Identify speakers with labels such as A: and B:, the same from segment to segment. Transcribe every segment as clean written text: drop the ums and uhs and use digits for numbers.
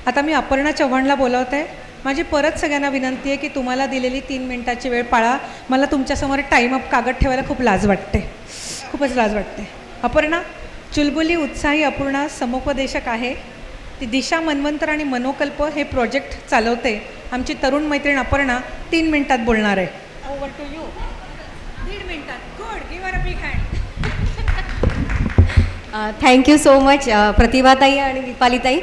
A: आता मी अपर्णा चव्हाणला बोलवत आहे. माझी परत सगळ्यांना विनंती आहे की तुम्हाला दिलेली 3 मिनिटाची वेळ पाळा. मला तुमच्यासमोर टाईम अप कागद ठेवायला खूप लाज वाटते, खूपच लाज वाटते. अपर्णा चुलबुली उत्साही अपूर्णा समुपदेशक आहे. ती दिशा मनवंतर आणि मनोकल्प हे प्रोजेक्ट चालवते. आमची तरुण मैत्रीण अपर्णा 3 मिनिटात बोलणार आहे. Over to you. 1.5 मिनिटात. Good, give her a big hand.
B: Thank you so much प्रतिभाताई आणि दीपालीताई.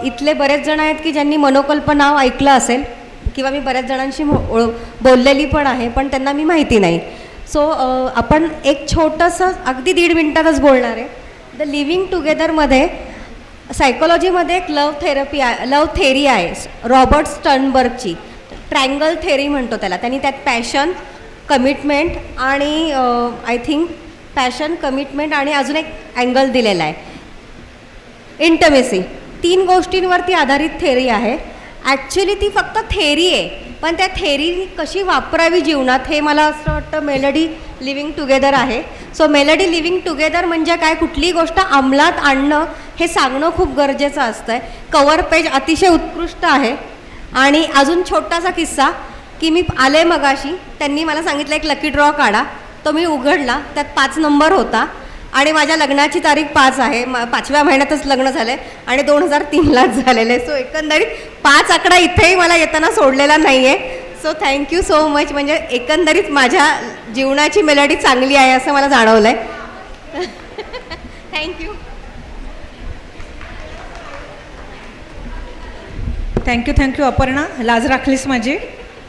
B: इथले बरेच जण आहेत की ज्यांनी मनोकल्प नाव ऐकलं असेल किंवा मी बऱ्याच जणांशी बोललेली पण आहे, पण त्यांना मी माहिती नाही. सो आपण एक छोटंसं अगदी 1.5 मिनिटातच बोलणार आहे. द लिव्हिंग टुगेदरमध्ये सायकोलॉजीमध्ये एक लव थेरी आहे रॉबर्ट स्टर्नबर्गची. ट्रँगल थेरी म्हणतो त्याला. त्यांनी त्यात पॅशन, कमिटमेंट आणि आय थिंक पॅशन, कमिटमेंट आणि अजून एक अँगल दिलेला आहे इंटमेसी. 3 गोष्टींवरती आधारित थेरी आहे. ॲक्च्युली ती फक्त थेरी आहे, पण त्या थेरी कशी वापरावी जीवनात हे मला असं वाटतं मेलडी लिव्हिंग टुगेदर आहे. सो मेलडी लिव्हिंग टुगेदर म्हणजे काय, कुठलीही गोष्ट अंमलात आणणं हे सांगणं खूप गरजेचं असतं आहे. कवर पेज अतिशय उत्कृष्ट आहे. आणि अजून छोटासा किस्सा की मी आले मगाशी, त्यांनी मला सांगितलं एक लकी ड्रॉ काढा. तो मी उघडला, त्यात 5 नंबर होता आणि माझ्या लग्नाची तारीख 5 आहे. 5व्या महिन्यातच लग्न झालं आहे आणि 2003लाच झालेलं आहे. सो एकंदरीत 5 आकडा इथेही मला येताना सोडलेला नाही आहे. So thank you so much. म्हणजे एकंदरीत माझ्या जीवनाची मेलडी चांगली आहे असं मला जाणवलं आहे. थँक्यू.
A: थँक्यू अपर्णा, लाज राखलीस माझी.